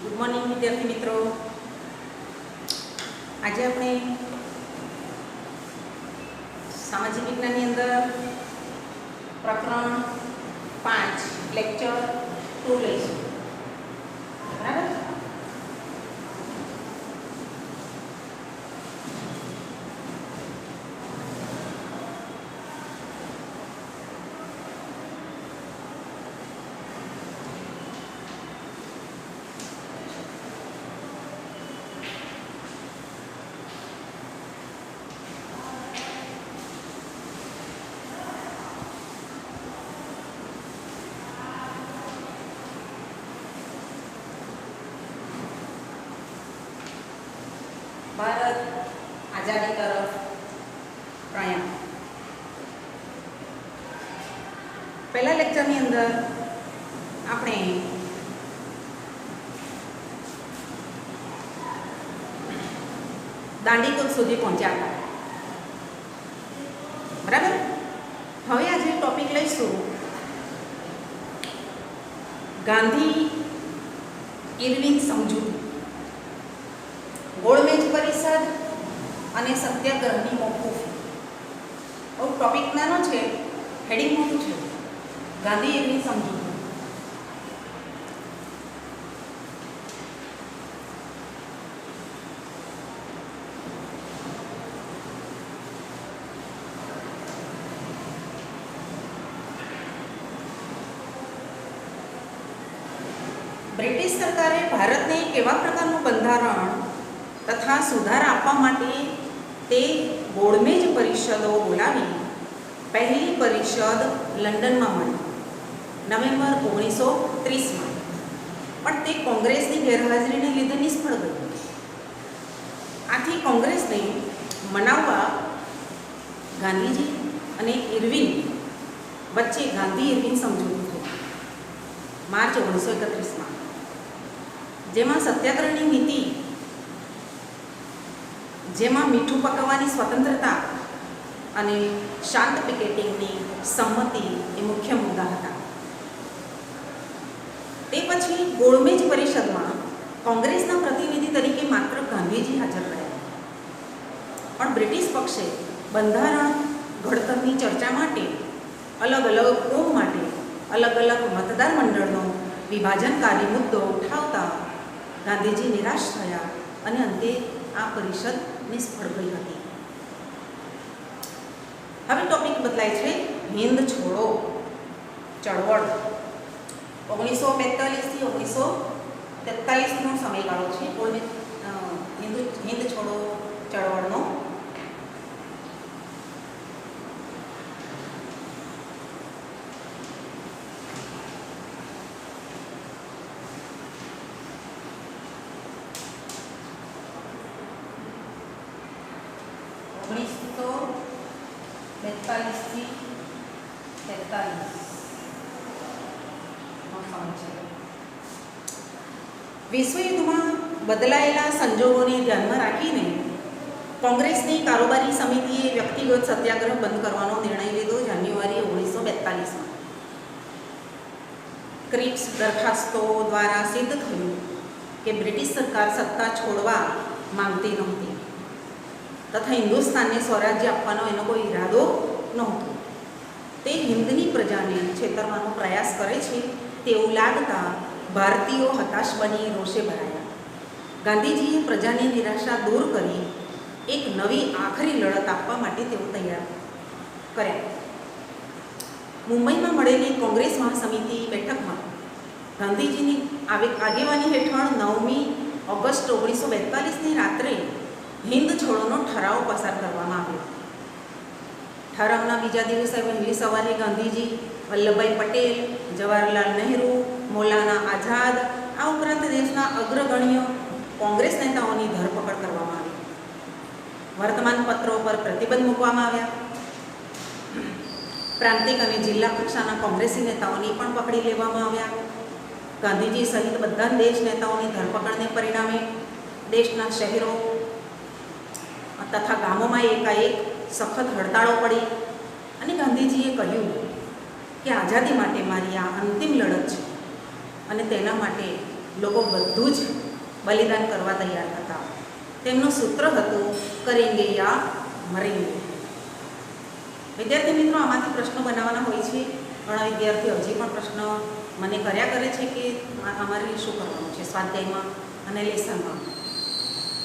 Good morning વિદ્યાર્થી મિત્રો। આજે આપણે સામાજિક વિજ્ઞાનની અંદર પ્રકરણ 5 લેક્ચર 2 લઈશું, બરાબર। ભારત આઝાદી તરફ પ્રયાણ। પહેલા લેક્ચરની અંદર આપણે દાંડીકૂચ સુધી પહોંચ્યા હતા, બરાબર। હવે આજે ટોપિક લઈશું ગાંધી ઇરવિન સમજૂતી, ગોળમેજ પરિષદ અને સત્યાગ્રહની મોકૂફી। ટોપિક નાનો છે, હેડિંગ મોટું છે, ગાંધી ઇરવિન સમજૂતી। બ્રિટિશ સરકારે ભારતને કેવા પ્રકારનું બંધારણ તથા સુધારા આપવા માટે તે ગોળમેજ પરિષદો બોલાવી પહેલી પરિષદ લંડનમાં મળી નવેમ્બર 1930માં, પણ તે કોંગ્રેસની ગેરહાજરીને લીધે નિષ્ફળ ગઈ। આથી કોંગ્રેસને મનાવવા ગાંધીજી અને ઇરવિન વચ્ચે ગાંધી ઇરવિન સમજૂતી થઈ માર્ચ 1931માં, જેમાં સત્યાગ્રહની નીતિ, જેમાં મીઠું પકાવવાની સ્વતંત્રતા અને શાંત પિકેટિંગની સંમતિ એ મુખ્ય મુદ્દા હતા। તે પછી ગોળમેજ પરિષદમાં કોંગ્રેસના પ્રતિનિધિ તરીકે માત્ર ગાંધીજી હાજર રહ્યા, પણ બ્રિટિશ પક્ષે બંધારણ ઘડતરની ચર્ચા માટે અલગ અલગ કોમ માટે અલગ અલગ મતદાર મંડળનો વિભાજનકારી મુદ્દો ઉઠાવતા ગાંધીજી નિરાશ થયા અને અંતે આ પરિષદ નિષ્ફળ ગઈ હતી। હવે ટોપિક બદલાય છે હિન્દ છોડો ચળવળ। 1942 થી 1943નો સમયગાળો છે હિન્દ છોડો ચળવળનો। વિશ્વ યુદ્ધમાં બદલાયેલા સંજોગોને ધ્યાનમાં રાખીને કોંગ્રેસની કારોબારી સમિતિએ વ્યક્તિગત સત્યાગ્રહ બંધ કરવાનો નિર્ણય લીધો જાન્યુઆરી 1942માં। ક્રિપ્સ દરખાસ્તો દ્વારા સિદ્ધ થયું કે બ્રિટિશ સરકાર સત્તા છોડવા માંગતી નહોતી તથા હિન્દુસ્તાનને સ્વરાજ્ય આપવાનો એનો કોઈ ઈરાદો નહોતો। તે હિન્દની પ્રજાને છેતરવાનો પ્રયાસ કરે છે તેવું લાગતા ભારતીયો હતાશ બની રોષે ભરાયા। ગાંધીજીએ પ્રજાની નિરાશા દૂર કરી એક નવી આખરી લડત આપવા માટે તેઓ તૈયાર કર્યા। મુંબઈમાં મળેલી કોંગ્રેસ મહાસમિતિ બેઠકમાં ગાંધીજીની આગેવાની હેઠળ 9મી ઓગસ્ટ 1942ની રાત્રે હિન્દ છોડોનો ઠરાવ પસાર કરવામાં આવ્યો। ઠરાવના બીજા દિવસે વહેલી સવારે ગાંધીજી, વલ્લભભાઈ પટેલ, જવાહરલાલ નહેરુ, મૌલાના આઝાદ, આ ઉપરાંત દેશના અગ્રગણ્ય કોંગ્રેસ નેતાઓની ધરપકડ કરવામાં આવી। વર્તમાન પત્રો પર પ્રતિબંધ મૂકવામાં આવ્યા। પ્રાંતિક અને જિલ્લા કક્ષાના કોંગ્રેસી નેતાઓની પણ પકડી લેવામાં આવ્યા। ગાંધીજી સહિત બધા દેશ નેતાઓની ધરપકડને પરિણામે દેશના શહેરો તથા ગામોમાં એકાએક સખત હડતાળો પડી અને ગાંધીજીએ કહ્યું કે આઝાદી માટે મારી આ અંતિમ લડત છે અને તેના માટે લોકો બધું જ બલિદાન કરવા તૈયાર હતા. તેમનું સૂત્ર હતું કરેંગે યા મરેંગે. વિદ્યાર્થી મિત્રો, આમાંથી પ્રશ્નો બનાવવાના હોય છે. ઘણા વિદ્યાર્થીઓ હજી પણ પ્રશ્ન મને કર્યા કરે છે કે અમારે શું કરવાનું છે સ્વાધ્યાયમાં અને લેસનમાં.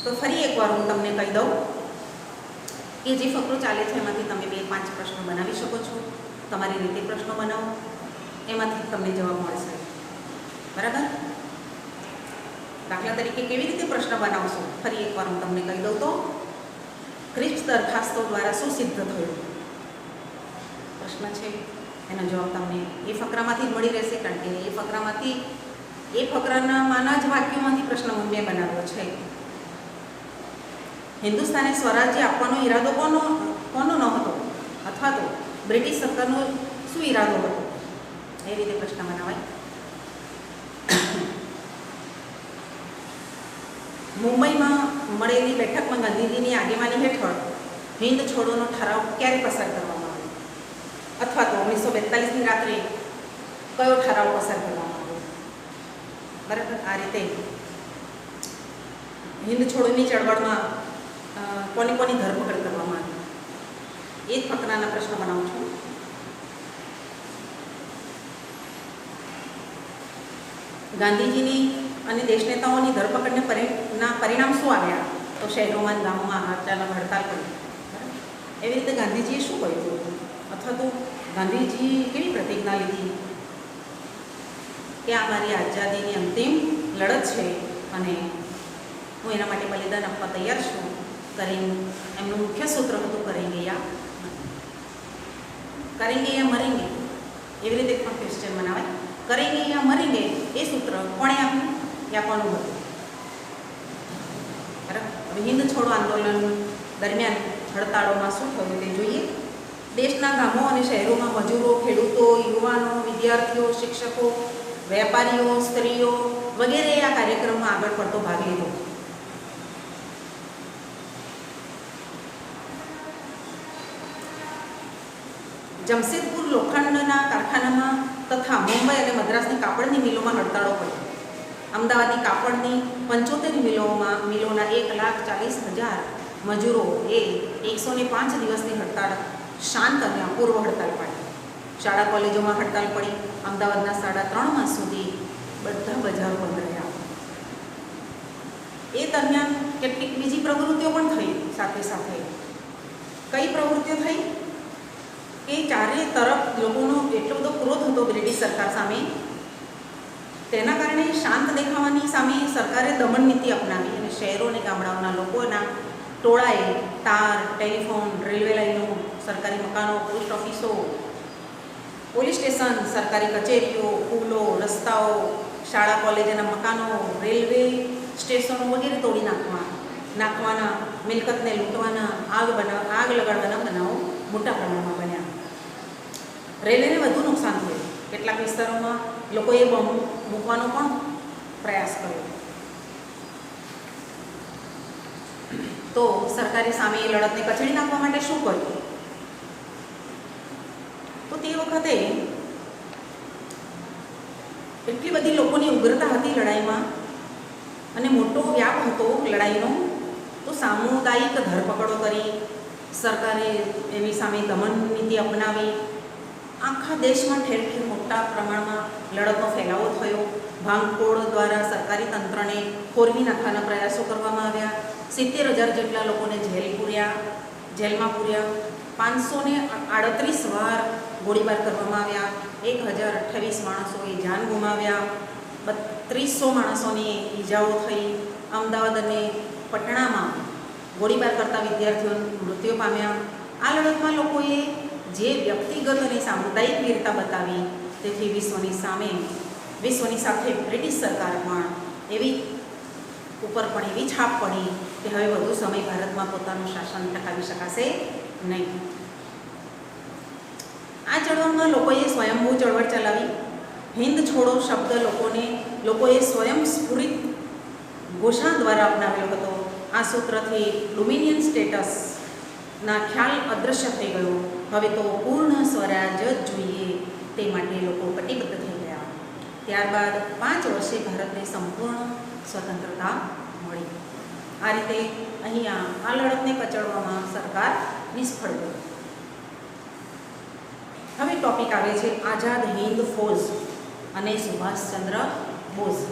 તો ફરી એકવાર હું તમને કહી દઉં કે જે ફકરો ચાલે છે એમાંથી તમે 2-5 પ્રશ્નો બનાવી શકો છો. તમારી રીતે પ્રશ્નો બનાવો, એમાંથી તમને જવાબ મળશે. બરાબર? દાખલા તરીકે કેવી રીતે પ્રશ્ન બનાવશો ફરી એકવાર હું તમને કહી દઉં તો, ક્રિપ્સ દરખાસ્તો દ્વારા શું સિદ્ધ થયું? પ્રશ્ન છે, એનો જવાબ તમને એ ફકરામાંથી જ મળી રહેશે, કારણ કે એ ફકરાના જ વાક્યોમાંથી પ્રશ્ન મેં બનાવ્યો છે. હિન્દુસ્તાને સ્વરાજ્ય આપવાનો ઈરાદો કોનો ન હતો, અથવા તો બ્રિટિશ સરકારનો શું ઈરાદો હતો? એ રીતે પ્રશ્ન બનાવાય. મુંબઈમાં મળેલી બેઠકમાં ગાંધીજીની આગેવાની હેઠળ હિન્દ છોડોનો ઠરાવ ક્યારે પસાર કરવામાં આવ્યો? અથવા તો 1942ની રાત્રે કયો ઠરાવ પસાર કરવામાં આવ્યો? બરાબર? આ રીતે હિન્દ છોડોની ચળવળમાં કોની ધરપકડ કરવામાં આવી, એ જ ફકરાના પ્રશ્નો બનાવું છું. ગાંધીજીની અને દેશ નેતાઓની ધરપકડને પરિણામ શું આવ્યા? તો શહેરોમાં ગામોમાં અચાનક હડતાલ કરી. એવી રીતે ગાંધીજીએ શું કર્યું હતું, અથવા તો ગાંધીજી કેવી પ્રતિજ્ઞા લીધી કે આ મારી આઝાદીની અંતિમ લડત છે અને હું એના માટે બલિદાન આપવા તૈયાર છું. એમનું મુખ્ય સૂત્ર હતું કરેંગે યા મરેંગે. એવી રીતે પણ ક્વેશ્ચન બનાવાય. કરેંગે યા મરેંગે એ સૂત્ર કોણે આપ્યું? યા કોનું હતું? બરાબર? હવે હિન્દ છોડો આંદોલન દરમિયાન હડતાળોમાં શું થયું તે જોઈએ. દેશના ગામો અને શહેરોમાં મજૂરો, ખેડૂતો, યુવાનો, વિદ્યાર્થીઓ, શિક્ષકો, વેપારીઓ, સ્ત્રીઓ વગેરે આ કાર્યક્રમમાં આગળ પડતો ભાગ લીધો. જમશેદપુર લોખંડના કારખાનામાં તથા મુંબઈ અને મદ્રાસની કાપડની મિલોમાં હડતાળો પડી. અમદાવાદની કાપડની 75 મિલોના 1,40,000 મજૂરોએ 105 દિવસની હડતાળ શાંત અને અપૂર્વ હડતાળ પાડી. શાળા કોલેજોમાં હડતાળ પડી. અમદાવાદના 3.5 માસ સુધી બધા બજારો બંધ રહ્યા. એ દરમિયાન કેટલીક બીજી પ્રવૃત્તિઓ પણ થઈ સાથે સાથે. કઈ પ્રવૃત્તિઓ થઈ? કે ચારે તરફ લોકોનો એટલો બધો ક્રોધ હતો બ્રિટિશ સરકાર સામે, તેના કારણે શાંત દેખાવાની સામે સરકારે દમન નીતિ અપનાવી અને શહેરો અને ગામડાઓના લોકોના ટોળાએ તાર, ટેલિફોન, રેલવે લાઈનો, સરકારી મકાનો, પોસ્ટ ઓફિસો, પોલીસ સ્ટેશન, સરકારી કચેરીઓ, પુલો, રસ્તાઓ, શાળા કોલેજના મકાનો, રેલવે સ્ટેશનો વગેરે તોડી નાખવાના, મિલકતને લૂંટવાના, આગ લગાડવાના બનાવો મોટા પ્રમાણમાં બન્યા. રેલવેને વધુ નુકસાન થયું. કેટલાક વિસ્તારોમાં લોકોએ બોમ્બ મૂકવાનો પણ પ્રયાસ કર્યો. તો સરકારે સામે એ લડતને કચડી નાખવા માટે શું કર્યું? તો તે વખતે એટલી બધી લોકોની ઉગ્રતા હતી લડાઈમાં અને મોટો વ્યાપ હતો લડાઈનો, તો સામુદાયિક ધરપકડો કરી, સરકારે એની સામે દમન નીતિ અપનાવી. આખા દેશમાં ઠેર ઠેર મોટા પ્રમાણમાં લડતનો ફેલાવો થયો. ભાંગફોડ દ્વારા સરકારી તંત્રને ખોરવી નાખવાના પ્રયાસો કરવામાં આવ્યા. 70,000 જેટલા લોકોને જેલમાં પૂર્યા. 538 વાર ગોળીબાર કરવામાં આવ્યા. 1,028 માણસોએ જાન ગુમાવ્યા. 300 માણસોની ઈજાઓ થઈ. અમદાવાદ અને પટણામાં ગોળીબાર કરતા વિદ્યાર્થીઓ મૃત્યુ પામ્યા. આ લડતમાં લોકોએ જે વ્યક્તિગત અને સામુદાયિક વીરતા બતાવી, તેથી વિશ્વની સાથે બ્રિટિશ સરકાર પણ એવી છાપ પડી કે હવે વધુ સમય ભારતમાં પોતાનું શાસન ટકાવી શકાશે નહીં. આ ચળવળમાં લોકોએ સ્વયંભૂ ચળવળ ચલાવી. હિન્દ છોડો શબ્દ લોકોએ સ્વયંસ્ફુરિત ઘોષણા દ્વારા અપનાવ્યો હતો. આ સૂત્રથી ડોમિનિયન સ્ટેટસના ખ્યાલ અદૃશ્ય થઈ ગયો. હવે તો પૂર્ણ સ્વરાજ જ જોઈએ તે માટે લોકો કટિબદ્ધ થઈ ગયા. ત્યારબાદ 5 વર્ષે ભારતને સંપૂર્ણ સ્વતંત્રતા મળી. આ રીતે અહીંયા આ લડતને કચડવામાં સરકાર નિષ્ફળ ગઈ. હવે ટોપિક આવે છે આઝાદ હિન્દ ફૌજ અને સુભાષચંદ્ર બોઝ.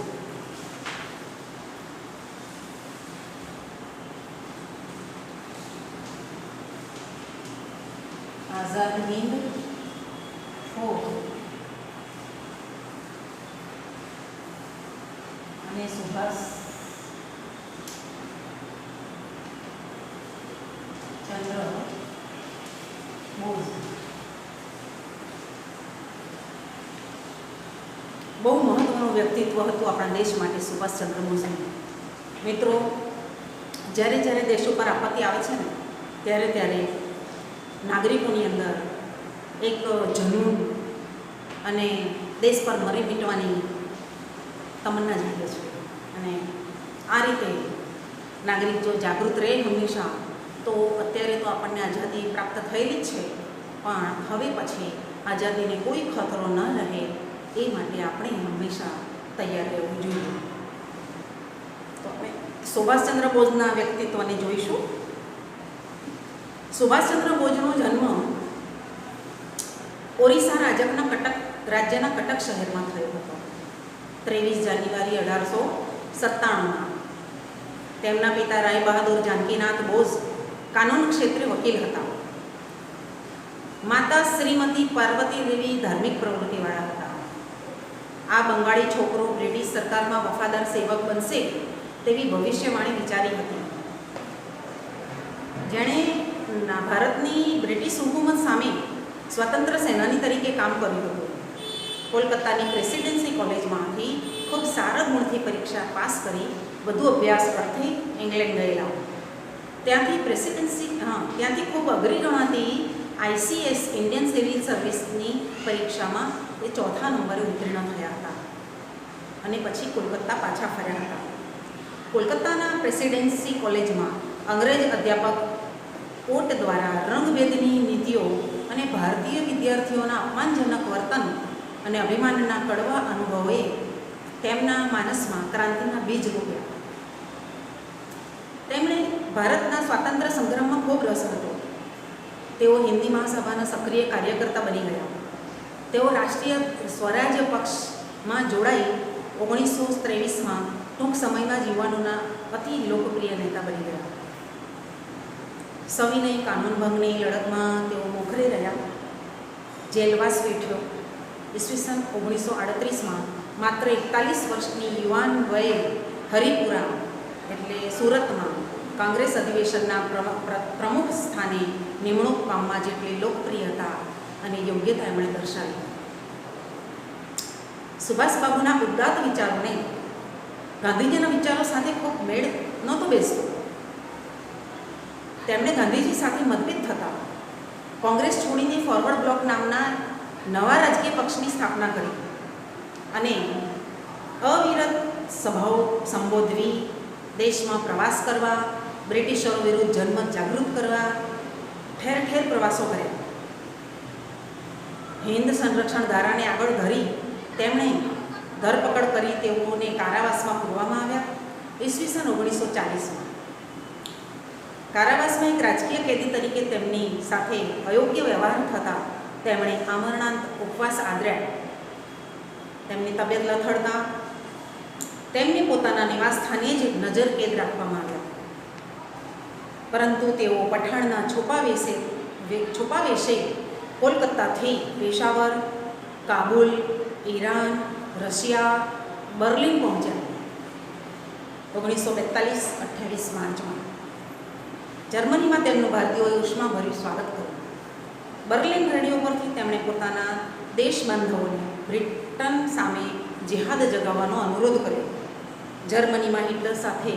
આઝાદ હિન્દ ફૌજ અને સુભાષચંદ્ર બોઝ. બહુ મહત્વનું વ્યક્તિત્વ હતું આપણા દેશ માટે સુભાષચંદ્ર બોઝનું. મિત્રો, જ્યારે જ્યારે દેશ ઉપર આપત્તિ આવે છે ને ત્યારે નાગરિકોની અંદર એક જનૂન અને દેશ પર મરી મીટવાની તમન્ના જાગે છે. અને આ રીતે નાગરિક જો જાગૃત રહે હંમેશા, તો અત્યારે તો આપણને આઝાદી પ્રાપ્ત થયેલી જ છે, પણ હવે પછી આઝાદીને કોઈ ખતરો ન રહે એ માટે આપણે હંમેશા તૈયાર રહેવું જોઈએ. તો આપણે સુભાષચંદ્ર બોઝના વ્યક્તિત્વને જોઈશું. સુભાષચંદ્ર બોઝનો જન્મ ઓરિસ્સા રાજ્યના કટક શહેરમાં થયો હતો 23 જાન્યુઆરી 1897. તેમના પિતા રાય બહાદુર જાનકીનાથ બોઝ કાનૂન ક્ષેત્રે વકીલ હતા. માતા શ્રીમતી પાર્વતી દેવી ધાર્મિક પ્રવૃત્તિવાળા હતા. આ બંગાળી છોકરો બ્રિટિશ સરકારમાં વફાદાર સેવક બનશે તેવી ભવિષ્યવાણી વિચારી હતી. જેણે ભારતની બ્રિટિશ હુકુમત સામે સ્વતંત્ર સેનાની તરીકે કામ કર્યું હતું. કોલકાતાની પ્રેસિડેન્સી કોલેજમાંથી ખૂબ સારા ગુણથી પરીક્ષા પાસ કરી વધુ અભ્યાસ અર્થે ઇંગ્લેન્ડ ગયેલા. ત્યાંથી ખૂબ અઘરી ગણાતી ICS ઇન્ડિયન સિવિલ સર્વિસની પરીક્ષામાં એ 4થા નંબરે ઉત્તીર્ણ થયા હતા અને પછી કોલકાતા પાછા ફર્યા હતા. કોલકાતાના પ્રેસિડેન્સી કોલેજમાં અંગ્રેજ અધ્યાપક કોર્ટ દ્વારા રંગભેદની નીતિઓ અને ભારતીય વિદ્યાર્થીઓના અપમાનજનક વર્તન અને અભિમાનના કડવા અનુભવોએ તેમના માનસમાં ક્રાંતિના બીજ રોપ્યા. તેમણે ભારતના સ્વાતંત્ર્ય સંગ્રામમાં ખૂબ રસ હતો. તેઓ હિન્દી મહાસભાના સક્રિય કાર્યકર્તા બની ગયા. તેઓ રાષ્ટ્રીય સ્વરાજ્ય પક્ષમાં જોડાઈ 1923માં ટૂંક સમયમાં યુવાનોના અતિ લોકપ્રિય નેતા બની ગયા. સવિનય કાનૂન ભંગની લડતમાં તેઓ મોખરે રહ્યા. જેલવાસ વેઠ્યો. ઈસવીસન 1938માં માત્ર 41 વર્ષની યુવાન વયે હરિપુરા એટલે સુરતમાં કોંગ્રેસ અધિવેશનના પ્રમુખ સ્થાને નિમણૂક પામવા જેટલી લોકપ્રિયતા અને યોગ્યતા એમણે દર્શાવી. સુભાષબાબુના ઉદાત્ત વિચારોને ગાંધીજીના વિચારો સાથે ખૂબ મેળ નહોતો બેસતો. તેમણે ગાંધીજી સાથે મતભેદ થતા કોંગ્રેસ છોડીને ફોરવર્ડ બ્લોક નામના નવા રાજકીય પક્ષની સ્થાપના કરી અને અવિરત સભાઓ સંબોધવી, દેશમાં પ્રવાસ કરવા, બ્રિટિશરો વિરુદ્ધ જનમત જાગૃત કરવા, ઠેર ઠેર પ્રવાસો કર્યા. હિન્દ સંરક્ષણ ધારાને આગળ ધરી તેમણે ધરપકડ કરી તેઓને કારાવાસમાં પૂરવામાં આવ્યા. ઈસવીસન 1940માં કારાવાસમાં એક રાજકીય કેદી તરીકે તેમની સાથે અયોગ્ય વ્યવહાર થતાં તેમણે આમરણાંત ઉપવાસ આદર્યા. તેમની તબિયત લથડતા તેમને પોતાના નિવાસસ્થાને જ નજરકેદ રાખવામાં આવ્યા. પરંતુ તેઓ પઠાણના છુપા વેશે કોલકાતાથી Peshawar, Kabul, Iran, Russia, Berlin પહોંચ્યા. 1942 28 માર્ચમાં જર્મનીમાં તેમનું ભારતીયોએ ઉષ્માભર્યું સ્વાગત કર્યું. બર્લિન રેડિયો પરથી તેમણે પોતાના દેશ બાંધવોને બ્રિટન સામે જિહાદ જગાવવાનો અનુરોધ કર્યો. જર્મનીમાં હિટલર સાથે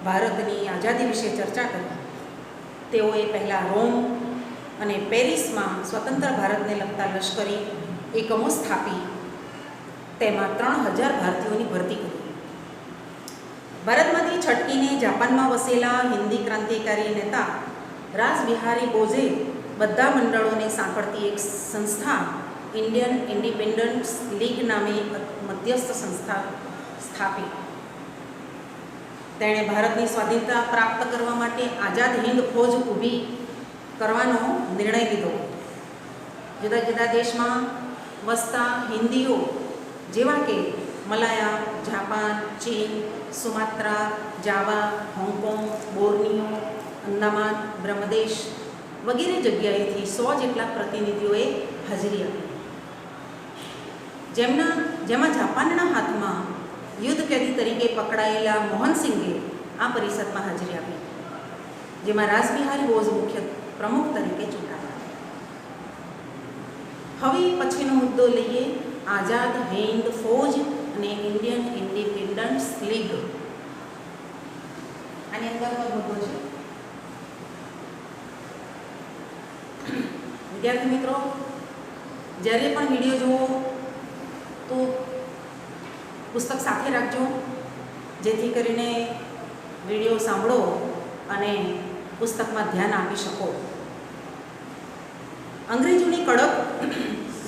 ભારતની આઝાદી વિશે ચર્ચા કરી. તેઓએ પહેલાં રોમ અને પેરિસમાં સ્વતંત્ર ભારતને લગતા લશ્કરી એકમો સ્થાપી તેમાં 3000 ભારતીયોની ભરતી કરી. ભારતમાંથી છટકીને જાપાનમાં વસેલા હિન્દી ક્રાંતિકારી નેતા રાસબિહારી બોઝે બધા મંડળોને સાંકળતી એક સંસ્થા ઇન્ડિયન ઇન્ડિપેન્ડન્સ લીગ નામે મધ્યસ્થ સંસ્થા સ્થાપી. તેણે ભારતની સ્વાધીનતા પ્રાપ્ત કરવા માટે આઝાદ હિન્દ ફૌજ ઊભી કરવાનો નિર્ણય લીધો. જુદા જુદા દેશમાં વસતા હિન્દીઓ જેવા કે મલાયા, જાપાન, ચીન, સુમાત્રા, જાવા, હોંગકોંગ, બોર્નિયો, અંદામાન, બ્રહ્મદેશ વગેરે જગ્યાએથી 100 જેટલા પ્રતિનિધિઓએ હાજરી આપી. જેમાં જાપાનના હાથમાં યુદ્ધ કેદી તરીકે પકડાયેલા મોહનસિંઘે આ પરિષદમાં હાજરી આપી, જેમાં રાસબિહારી બોઝ મુખ્ય પ્રમુખ તરીકે ચૂંટાયા. હવે પછીનો મુદ્દો લઈએ, આઝાદ હિન્દ ફૌજ અને ઇન્ડિયન ઇન્ડિપેન્ડન્સ લીગ. આની અંદર મુદ્દો છે. વિદ્યાર્થી મિત્રો, જ્યારે પણ વિડીયો જુઓ તો પુસ્તક સાથે રાખજો, જેથી કરીને વિડીયો સાંભળો અને પુસ્તકમાં ધ્યાન આપી શકો. અંગ્રેજોની કડક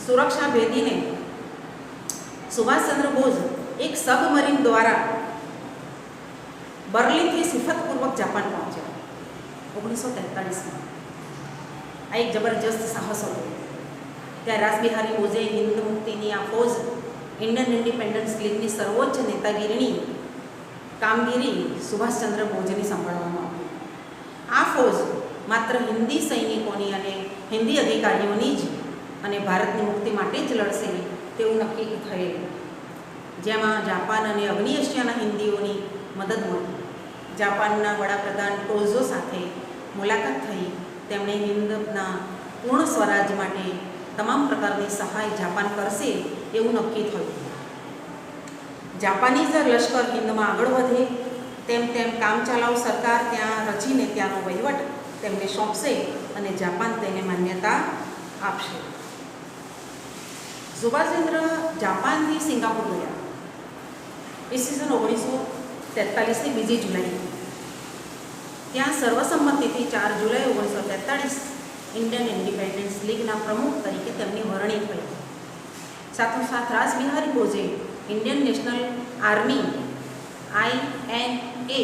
સુરક્ષા ભેદીને સુભાષચંદ્ર બોઝ એક સબમરીન દ્વારા બર્લિનથી સિફતપૂર્વક જાપાન પહોંચ્યા 1943માં. આ એક જબરજસ્ત સાહસ હતું. ત્યાં રાસબિહારી બોઝે હિન્દ મુક્તિની આ ફૌજ ઇન્ડિયન ઇન્ડિપેન્ડન્સ લીગની સર્વોચ્ચ નેતાગીરીની કામગીરી સુભાષચંદ્ર બોઝની સંભાળવામાં આવી. આ ફૌજ માત્ર હિન્દી સૈનિકોની અને હિન્દી અધિકારીઓની જ અને ભારતની મુક્તિ માટે જ લડશે તેવું નક્કી થયેલું, જેમાં જાપાન અને અગ્નિ એશિયાના હિન્દીઓની મદદ મળી. જાપાનના વડાપ્રધાન ટોઝો સાથે મુલાકાત થઈ. તેમણે હિન્દના પૂર્ણ સ્વરાજ માટે તમામ પ્રકારની સહાય જાપાન કરશે એવું નક્કી થયું. જાપાનીઝ લશ્કર હિન્દમાં આગળ વધે તેમ તેમ કામચલાઉ સરકાર ત્યાં રચીને ત્યાંનો વહીવટ તેમને સોંપશે અને જાપાન તેને માન્યતા આપશે. સુભાષચંદ્ર જાપાનથી સિંગાપુર ગયા ઈસવીસન 1943ની 2 જુલાઈ. ત્યાં સર્વસંમતિથી 4 જુલાઈ 1943 ઇન્ડિયન ઇન્ડિપેન્ડન્સ લીગના પ્રમુખ તરીકે તેમની વરણી થઈ. સાથોસાથ Rashbehari બોઝે Indian national army INA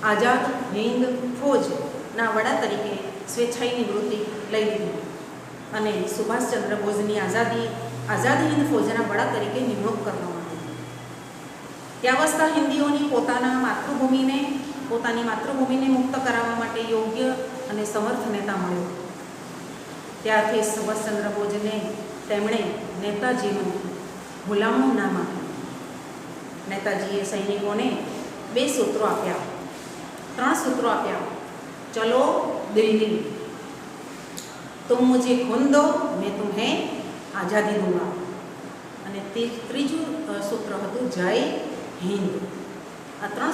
Azad Hind ફૌજના વડા તરીકે સ્વેચ્છાએ નિવૃત્તિ લઈ લીધી અને સુભાષચંદ્ર બોઝની આઝાદ હિન્દ ફૌજના વડા તરીકે નિમણૂક કરવામાં આવી. ત્યાં વસતા હિન્દીઓની પોતાની માતૃભૂમિને મુક્ત કરાવવા માટે યોગ્ય અને સમર્થ નેતા મળ્યો. ત્યારથી સુભાષચંદ્ર બોઝને તેમણે નેતાજીનું ગુલામનું નામ આપ્યું. નેતાજીએ સૈનિકોને 2 સૂત્રો આપ્યા, 3 સૂત્રો આપ્યા. ચલો દિલ્હી, તુમ મુझे खून दो मैं तुम्हें आज़ादी दूंगा. અને ત્રીજું સૂત્ર હતું જય હિન્દ. આ 3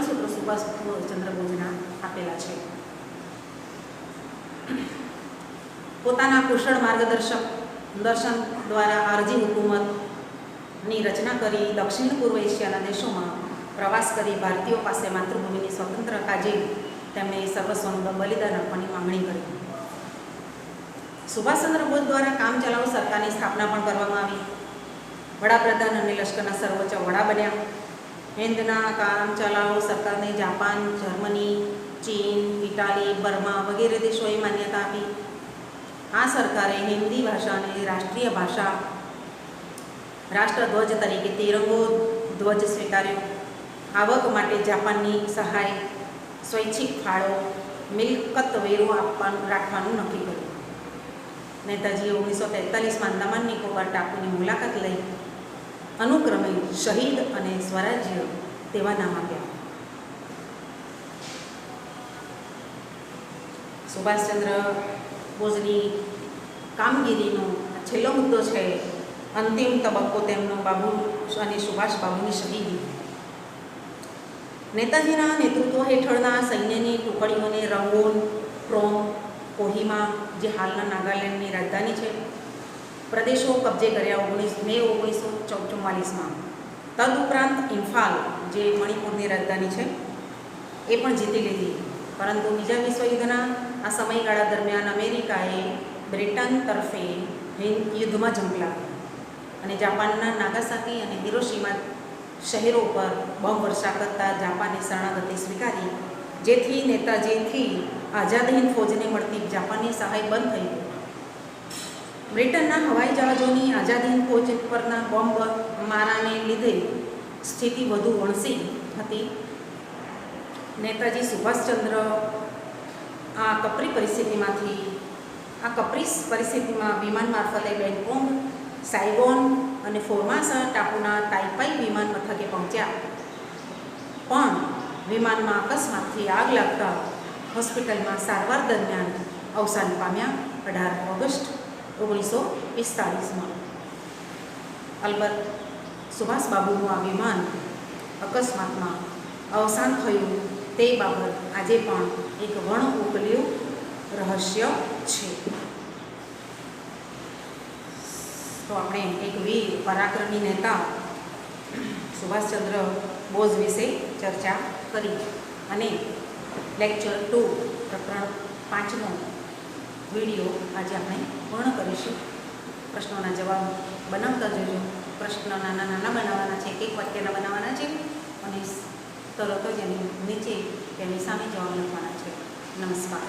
સૂત્રો સુભાષચંદ્ર બોઝના આપેલા છે. પોતાના કુશળ દર્શન દ્વારા આરજી હુકુમતની રચના કરી દક્ષિણ પૂર્વ એશિયાના દેશોમાં પ્રવાસ કરી ભારતીયો પાસે માતૃભૂમિની સ્વતંત્ર કાજે તેમણે સર્વસ્વનું બલિદાન આપવાની માંગણી કરી. સુભાષચંદ્ર બોઝ દ્વારા કામચલાઉ સરકારની સ્થાપના પણ કરવામાં આવી. વડાપ્રધાન અને લશ્કરના સર્વોચ્ચ વડા બન્યા. હિન્દના કામચલાઉ સરકારને જાપાન, જર્મની, ચીન, ઇટાલી, બર્મા વગેરે દેશોએ માન્યતા આપી. આ સરકારે હિન્દી ભાષાને રાષ્ટ્રીય ભાષા, રાષ્ટ્રધ્વજ તરીકે તિરંગો ધ્વજ સ્વીકાર્યો. આવક માટે જાપાનની સહાય, સ્વૈચ્છિક ફાળો, મિલકત વેરો રાખવાનું નક્કી કર્યું. નેતાજીએ 1943માં અંદામાન નિકોબાર ટાપુની મુલાકાત લઈ અનુક્રમે શહીદ અને સ્વરાજ્ય તેવા નામ આપ્યા. સુભાષચંદ્ર બોઝની કામગીરીનો છેલ્લો મુદ્દો છે અંતિમ તબક્કો તેમનો બાબુ અને સુભાષ બાબુની શહીદી. નેતાજીના નેતૃત્વ હેઠળના સૈન્યની ટુકડીઓને રંગોન, પ્રોમ, કોહિમા જે હાલના નાગાલેન્ડની રાજધાની છે પ્રદેશો કબજે કર્યા મે 1944માં. તદુપરાંત ઇમ્ફાલ જે મણિપુરની રાજધાની છે એ પણ જીતી લીધી. પરંતુ બીજા વિશ્વયુદ્ધના આ સમયગાળા દરમિયાન અમેરિકાએ બ્રિટન તરફે યુદ્ધમાં ઝંપલાવ્યા અને જાપાનના નાગાસાકી અને હિરોશીમા શહેરો પર બોમ્બ વર્ષા કરતા જાપાને શરણાગતિ સ્વીકારી, જેથી નેતાજીથી આઝાદ હિંદ ફૌજને મળતી જાપાનની સહાય બંધ થઈ ગઈ. બ્રિટનના હવાઈ જહાજોની આઝાદ હિંદ ફૌજ પરના બોમ્બ મારાને લીધે સ્થિતિ વધુ વણસી હતી. નેતાજી સુભાષચંદ્ર આ કપરી પરિસ્થિતિમાં વિમાન મારફતે બેંગકોક, સાઇગોન અને ફોર્માસા ટાપુના તાઇપાઈ વિમાન મથકે પહોંચ્યા. પણ વિમાનમાં અકસ્માતથી આગ લાગતા હોસ્પિટલમાં સારવાર દરમિયાન અવસાન પામ્યા 18 ઓગસ્ટ 1945માં. અલબત્ત સુભાષબાબુનું આ વિમાન અકસ્માતમાં અવસાન થયું તે બાબત આજે પણ એક વણઉકેલ્યું રહસ્ય છે. તો આપણે એક વીર પરાક્રમી નેતા સુભાષચંદ્ર બોઝ વિશે ચર્ચા કરી અને લેક્ચર 2 પ્રકરણ 5નો વિડીયો આજે આપણે પૂર્ણ કરીશું. પ્રશ્નોના જવાબ બનાવતા જજો. પ્રશ્ન નાના નાના બનાવવાના છે, એક વાક્યના બનાવવાના છે અને તરત જ એની નીચે તેની સામે જવાબ લખવાના છે. નમસ્કાર.